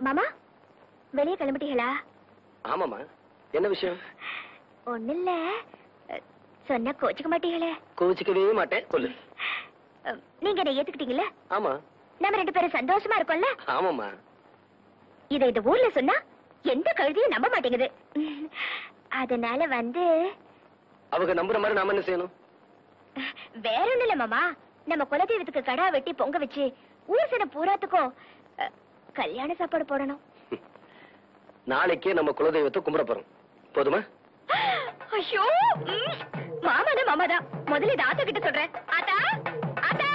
மாமா வெளியே கிளம்பிட்டீங்களா? ஆமாமா. என்ன விஷயம்? ஒண்ணு இல்ல, சொன்ன கோச்சுக்க மாட்டீங்களே? கோச்சுக்கவே மாட்டேன். சொல்லு. நீங்க என்ன ஏத்துக்கிட்டீங்கல்ல? ஆமா. நம்ம 2 பேரும் சந்தோஷமா இருக்கோம்ல? ஆமாமா. இத இந்த ஊர்ல சொன்னா எந்த கழுதியும் நம்ப மாட்டேங்குது. அதனால அவங்க நம்புற மாதிரி நாம என்ன செய்யணும்? வேற ஒண்ணு இல்ல மாமா, நம்ம குலதெய்வத்துக்கு கடா வெட்டி பொங்க வச்சு ஊர் சனம் பூராத்துக்கும் கல்யாண சாப்பாடு போடணும். நாளைக்கே நம்ம குலதெய்வத்தை கும்பிட போறோம். போதுமா? ஐயோ, மாமாதான் மாமாதான். முதல்ல இதை ஆத்தா கிட்ட சொல்றேன். ஆத்தா, ஆத்தா.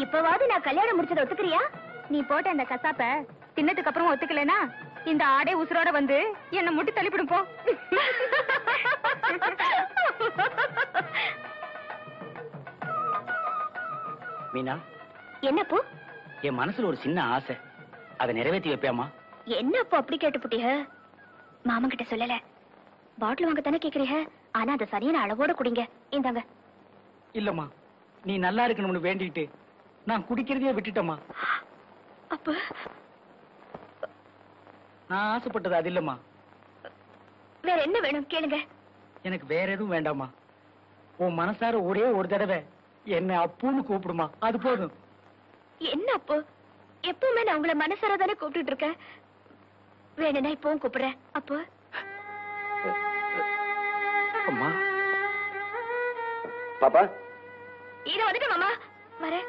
இப்பவாவது நான் கல்யாணம் முடிச்சத ஒத்துக்கிறியா? நீ போட்ட அந்த கசாப்ப தின்னதுக்கு அப்புறம் ஒத்துக்கலனா இந்த ஆடை உசுரோட வந்து என்ன முட்டி தள்ளிவிடும் போ. மீனா, என்னப்போ? என் மனசுல ஒரு சின்ன ஆசை, அதை நிறைவேற்றி வைப்பியாமா? என்னப்போ அப்படி கேட்டு புட்டிய? மாமன் கிட்ட சொல்லல. பாட்டில் வாங்க தானே கேக்குறீங்க, ஆனா அதை சரியான அளவோட குடிங்க. இந்தாங்க. இல்லம்மா, நீ நல்லா இருக்கணும்னு வேண்டிட்டு நான் குடிக்கிறதையே விட்டுட்டேம்மா. அப்ப நான் ஆசைப்பட்டது அது இல்லம்மா. வேற என்ன வேணும் கேளுங்க. எனக்கு வேற எதுவும் வேண்டாமா. உன் மனசார ஒரே ஒரு தடவை என்ன அப்புன்னு கூப்பிடுமா, அது போதும். என்ன அப்போ? எப்பவுமே நான் உங்களை மனசார தானே கூப்பிட்டு இருக்கேன். வேணும்னா இப்பவும் கூப்பிடுறேன். அப்போ அம்மா. பாப்பா, இத வந்துட்டு மாமா வரேன்.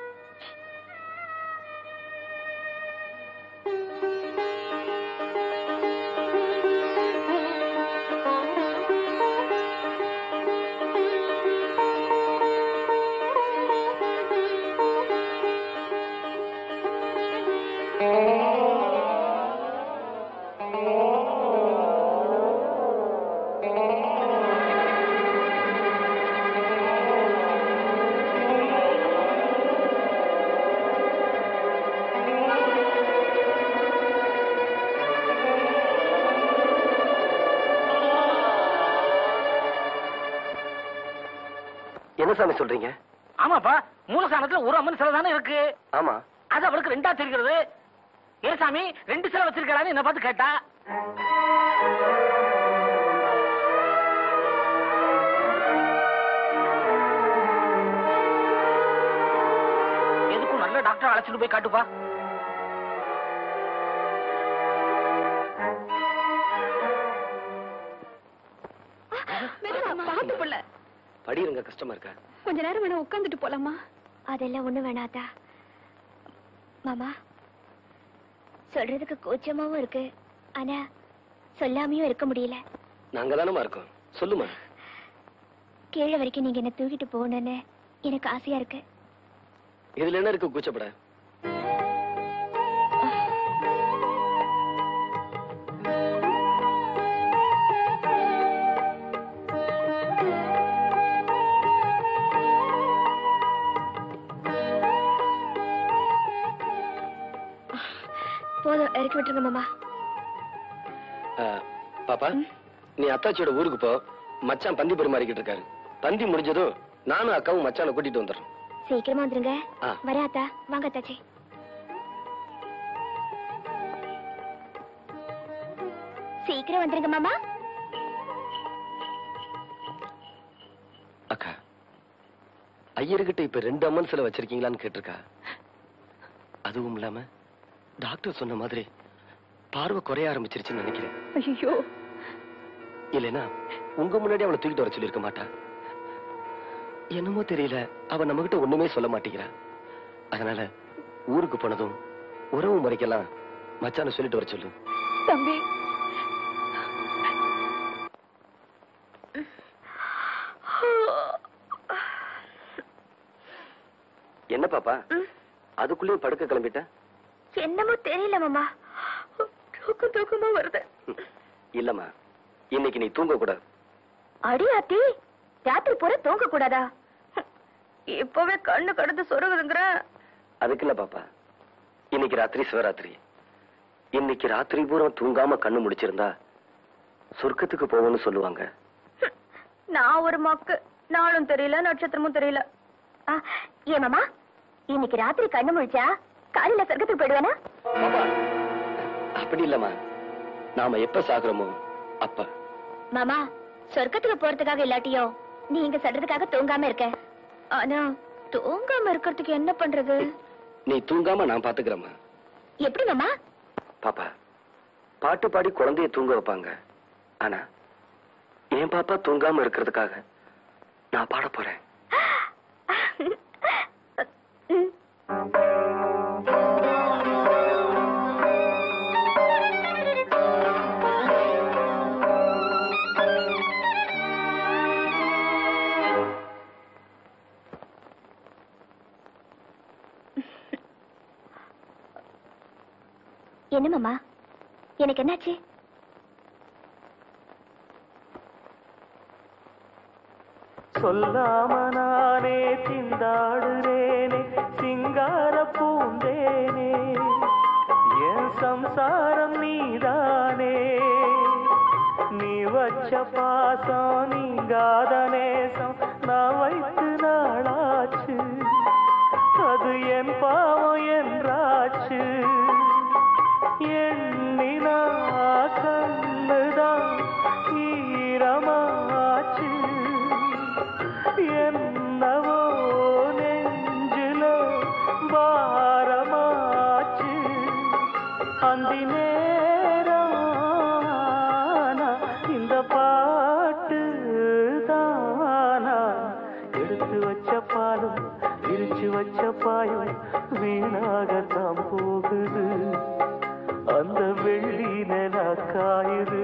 என்ன சாமி சொல்றீங்க? ஆமாப்பா, மூலஸ்தானத்துல ஒரு அம்மன் சிலை தானே இருக்கு. ஆமா. அது அவளுக்கு 2ஆ தெரிகிறது. ஏ சாமி, 2 சிலை வச்சிருக்கான்னு என்ன பார்த்து கேட்டா. எதுக்கும் நல்ல டாக்டர் அழைச்சிட்டு போய் காட்டுப்பா. பாத்து புள்ள படிருங்க, கஷ்டமா இருக்கா? கொஞ்ச நேரம் வேணா உட்காந்துட்டு போலாமா? அதெல்லாம் ஒண்ணு வேணாதா மாமா. சொல்றதுக்கு கூச்சமாவும் இருக்கு, ஆனா சொல்லாமையும் இருக்க முடியல. நாங்க தானமா இருக்கோம், சொல்லுமா. கீழே வரைக்கும் நீங்க என்ன தூக்கிட்டு போகணும்னு எனக்கு ஆசையா இருக்கு. இதுல என்ன இருக்கு கூச்சப்பட? போதும், இறக்கி விட்டுருங்க மாமா. பாப்பா, நீ அத்தாச்சியோட ஊருக்கு போ. மச்சான் பந்தி பெருமாறிக்கிட்டு இருக்காரு. பந்தி முடிஞ்சதும் நானும் அக்காவும் மச்சான கூட்டிட்டு வந்துடுறோம். சீக்கிரமா வந்துருங்க. வரேன் அத்தா. வாங்க அத்தாச்சி. சீக்கிரம் வந்துருங்க மாமா. அக்கா, ஐயர்கிட்ட இப்ப 2 அம்மன் சிலை வச்சிருக்கீங்களான்னு கேட்டிருக்கா. அதுவும் இல்லாம டாக்டர் சொன்ன மாதிரி பார்வை குறைய ஆரம்பிச்சிருச்சுன்னு நினைக்கிறேன். ஐயோ, இல்லைன்னா உங்க முன்னாடி அவளை தூக்கிட்டு வர சொல்லிருக்க மாட்டா. என்னமோ தெரியல, அவ நம்ம கிட்ட ஒண்ணுமே சொல்ல மாட்டேங்கிறா. அதனால ஊருக்கு போனதும் உறவு முறைக்கெல்லாம் மச்சான சொல்லிட்டு வர சொல்லு. தம்பி, பாப்பா அதுக்குள்ளேயும் படுக்க கிளம்பிட்ட? என்னமோ தெரியல மாமா, தூக்கமா வருது. இல்லம்மா, இன்னைக்கு நீ தூங்க கூடாது. அடியாத்தி, ராத்திரி பூரா தூங்க கூடாதா? இப்பவே கண்ணு கடந்து சொருகுதுங்கிற. அதுக்கு இல்ல பாப்பா, இன்னைக்கு ராத்திரி சிவராத்திரி. இன்னைக்கு ராத்திரி பூரா தூங்காம கண்ணு முடிச்சிருந்தா சொர்க்கத்துக்கு போவோம்னு சொல்லுவாங்க. நான் ஒரு மக்கு, நாளும் தெரியல நட்சத்திரமும் தெரியல. ஏன் மாமா, இன்னைக்கு ராத்திரி கண்ணு முழிச்சா காலையில சொர்க்கத்துக்கு போயிடுவேனா? அப்படி இல்லம்மா, நாம எப்ப சாகுறோமோ அப்ப. மாமா, சொர்க்கத்துக்கு போறதுக்காக இல்லாட்டியோ நீங்க சொல்றதுக்காக தூங்காம இருக்க. ஆனா தூங்காம இருக்கிறதுக்கு என்ன பண்றது? நீ தூங்காம நான் பாத்துக்கிறேம்மா. எப்படி மாமா? பாப்பா, பாட்டு பாடி குழந்தைய தூங்க வைப்பாங்க. ஆனா என் பாப்பா தூங்காம இருக்கிறதுக்காக நான் பாட போறேன். என்ன மாமா, எனக்கு என்னாச்சு? சொல்லாம நானே திண்டாடுறேனே சிங்கார பூந்தேனே, என் சம்சாரம் நீதானே. நீ வச்ச பாசம் நீங்காத நேசம் நான் வைத்து நாளாச்சு, அது என் பாவம் என்றாச்சு. எண்ணினா கண்ணுதான் ஈரமாச்சு, என்னவோ நெஞ்சில பாரமாச்சு. அந்தி நேரம் இந்த பாட்டு தானா, எடுத்து வச்ச பாலும் விரிச்சு வச்ச பாயும் வீணாகத்தான் போகுது. அந்த வெள்ளி நில காயுது.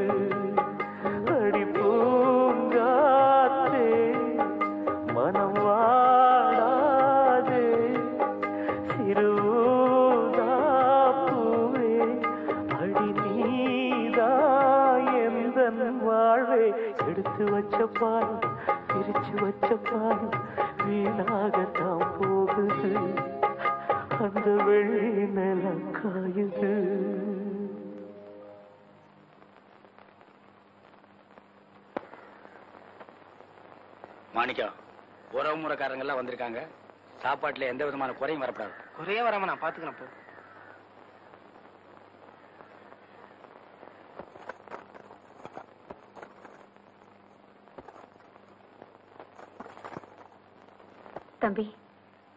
அடி பூங்காத்தே மனம் வாடாதே, சிறுதாப்பூவே அடி நீதா எந்தன் வாழ்வே. எடுத்து வச்ச பாலும் பிரிச்சு வச்ச பாலும் வீணாகத்தான் போகுது. அந்த வெள்ளி நில காயுது. மாணிக்கம், உறவு முறைக்காரங்க எல்லாம் வந்திருக்காங்க. சாப்பாட்டுல எந்த விதமான குறையும் வரப்படாது. குறைய வராம நான் பாத்துக்கிறேன் போ. தம்பி,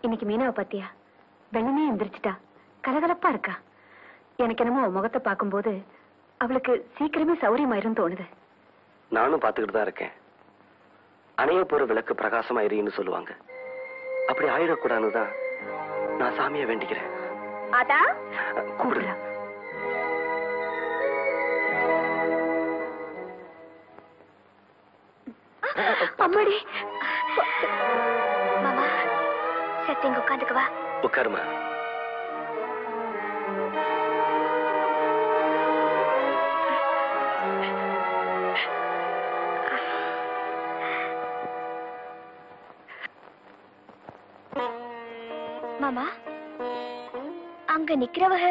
இன்னைக்கு மீனாவை பத்தியா? வெள்ளமே எந்திரிச்சிட்டா, கலகலப்பா இருக்கா. எனக்கு என்னமோ முகத்தை பார்க்கும்போது அவளுக்கு சீக்கிரமே சௌரியமாயிரும் தோணுது. நானும் பாத்துக்கிட்டு தான் இருக்கேன். அணைய போற விளக்கு பிரகாசமா எரியுன்னு சொல்லுவாங்க. அப்படி ஆயிடக்கூடாதுதான் நான் சாமியை வேண்டிக்கிறேன். அதா கூட அம்மாடி. மாமா, சரி இங்க உட்காந்துக்குவா. உட்காருமா. மாமா, அங்க நிக்கிறவக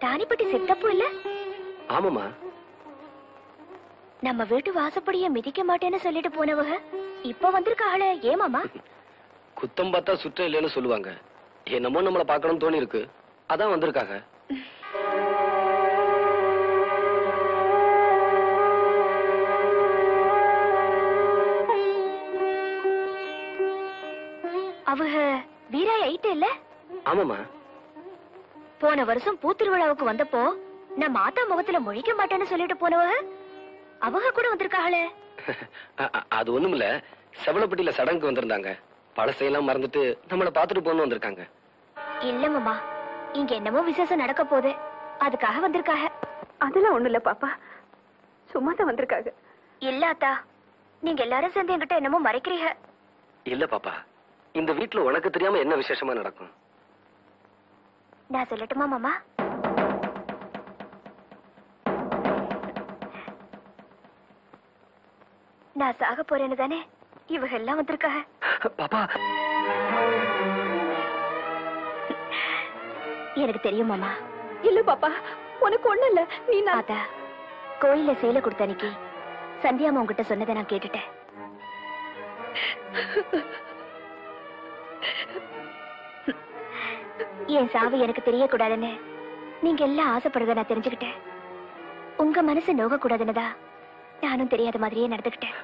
தானிப்பட்டி சித்தப்பு இல்ல? ஆமாமா. நம்ம வீட்டு வாசப்படிய மிதிக்க மாட்டேன்னு சொல்லிட்டு போனவக இப்ப வந்திருக்காளே, ஏன் மாமா? குத்தம் பார்த்தா சுற்றம் இல்லைன்னு சொல்லுவாங்க. என்னமோ நம்மள பாக்கணும்னு தோணி இருக்கு, அதான் வந்திருக்காங்க. அவங்க வீராய் ஐட்டு இல்ல? ஆமாமா. போன வருஷம் பூத்திருவிழாவுக்கு வந்தப்போ நம்ம ஆத்தா முகத்துல முழிக்க மாட்டேன்னு சொல்லிட்டு போனவங்க அவங்க கூட வந்திருக்காங்களே. அது ஒண்ணுமில்ல, செவலப்பட்டியில சடங்குக்கு வந்திருந்தாங்க. பழசையெல்லாம் மறந்துட்டு நம்மள பாத்துட்டு போன்னு வந்திருக்காங்க. இல்ல மாமா, இங்க என்னமோ விசேஷம் நடக்க போகுது, அதுக்காக வந்திருக்காங்க. அதெல்லாம் ஒண்ணு இல்ல பாப்பா, சும்மா தான் வந்திருக்காங்க. இல்ல அத்தா, நீங்க எல்லாரும் சேர்ந்து என்கிட்ட என்னமோ மறைக்கிறீங்க. இல்ல பாப்பா, இந்த வீட்டுல உனக்கு தெரியாம என்ன விசேஷமா நடக்கும்? நான் சொல்லட்டுமா மாமா? நான் சாக போறேன்னு தானே இவங்க எல்லாம் வந்திருக்காங்க. பாப்பா, எனக்கு தெரியும் மாமா. இல்ல பாப்பா, உனக்கு ஒண்ணு இல்ல. நீ நாதா கோயில சேலை கொடுத்த அன்னைக்கு சந்தியாமா உங்ககிட்ட சொன்னதை நான் கேட்டுட்டேன். என் சாவு எனக்கு தெரியக்கூடாதுன்னு நீங்க எல்லாம் ஆசைப்படுறத நான் தெரிஞ்சுக்கிட்டேன். உங்க மனசு நோக கூடாதுன்னுதா நானும் தெரியாத மாதிரியே நடந்துக்கிட்டேன்.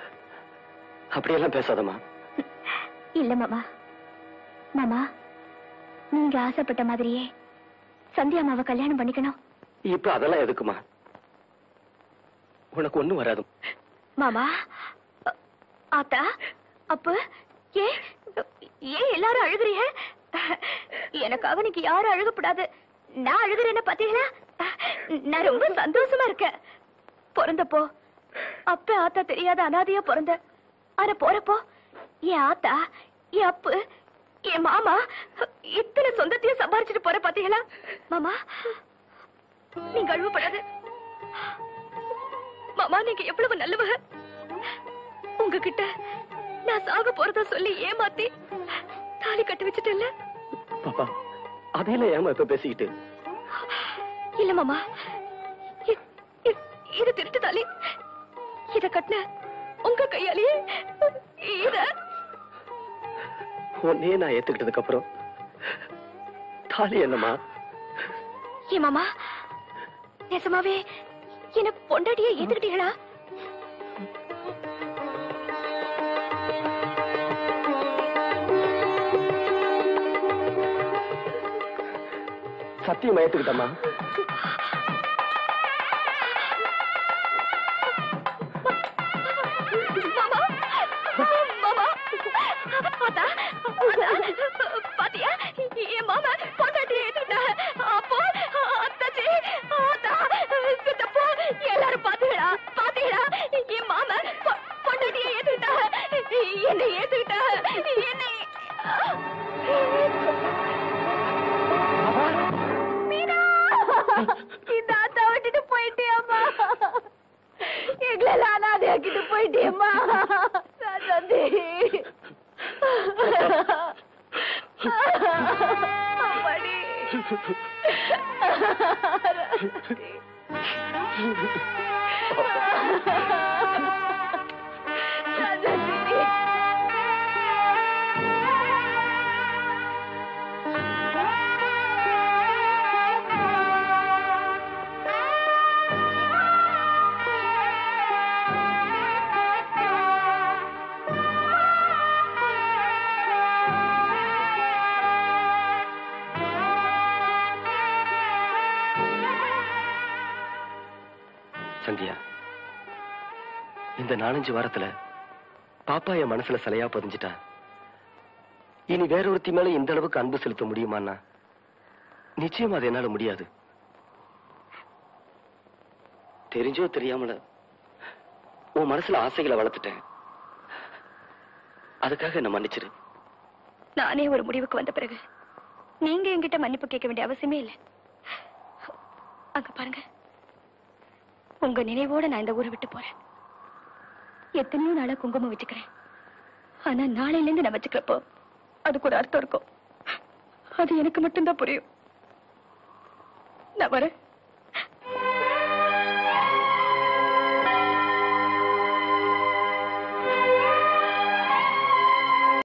அப்படியெல்லாம் பேசாதம்மா. இல்ல மாமா. மாமா, நீங்க ஆசைப்பட்ட மாதிரியே சந்தியாமாவை கல்யாணம் பண்ணிக்கணும். இப்ப அதெல்லாம் எதுக்குமா? உனக்கு ஒண்ணும் வராது. மாமா, ஆத்தா, அப்ப ஏன் எல்லாரும் அழுகுறீங்க? எனக்காக நீங்க யாரும் அழுகப்படாது. நான் அழுகுறேன்னு பாத்தீங்களா? நான் ரொம்ப சந்தோஷமா இருக்கேன். பிறந்தப்போ அப்ப ஆத்தா தெரியாத அனாதையா பிறந்த. ஆனா போறப்போ என் ஆத்தா, என் அப்பு, என் மாமா இத்தனை சொந்தத்தையும் சம்பாரிச்சுட்டு போற பாத்தீங்களா? மாமா, நீங்க அழுவப்படாது. மாமா, நீங்க எவ்வளவு நல்லவங்க. உங்ககிட்ட நான் சாக போறதா சொல்லி ஏமாத்தி தாலி கட்டி வச்சுட்டேன்ல. பாப்பா, அதையில ஏமா இப்ப பேசிக்கிட்டு? இல்ல மாமா, இது திருட்டு தாலி. இத கட்டின உங்க கையாலேயே இத உன்னையே நான் ஏத்துக்கிட்டதுக்கு அப்புறம் தாலி என்னமா? ஏ மாமா, நிஜமாவே என்ன பொண்டாட்டியே ஏத்துக்கிட்டீங்களா? சத்தியமா ஏத்துக்கிட்டமா? பாத்தியா, என் மாமா பொண்டாட்டியை ஏத்துக்கிட்டாங்க. அப்போ அத்தாச்சி, ஆத்தா, சித்தப்பா எல்லாரும் பாத்தீங்களா? பாத்தீங்களா? என் மாமா பொண்டாட்டியை ஏத்துக்கிட்டாங்க. என்னை ஏத்துக்கிட்டாங்க. என்னை மீனா, இந்த ஆத்தா விட்டுட்டு போயிட்டியம்மா. எங்களெல்லாம் அனாதையாக்கிட்டு போயிட்டியம்மா. சந்தி, அம்மாடி. சந்தியா, இந்த 4-5 வாரத்துல பாப்பா என் மனசுல சிலையா பதிஞ்சிட்டா. இனி வேறொருத்தி மேல இந்த அளவுக்கு அன்பு செலுத்த முடியுமான்னா நிச்சயமா அது என்னால முடியாது. தெரிஞ்சோ தெரியாமல உன் மனசுல ஆசைகளை வளர்த்துட்டேன். அதுக்காக என்ன மன்னிச்சிரு. நானே ஒரு முடிவுக்கு வந்த பிறகு நீங்க என்கிட்ட மன்னிப்பு கேட்க வேண்டிய அவசியமே இல்லை. அங்க பாருங்க, உங்க நினைவோட நான் இந்த ஊரை விட்டு போறேன். எத்தனையோ நாளா குங்குமம் வச்சுக்கிறேன். ஆனா நாளையில இருந்து நான் வச்சுக்கிறப்போ அதுக்கு ஒரு அர்த்தம் இருக்கும். அது எனக்கு மட்டும்தான் புரியும். நான் வரேன்.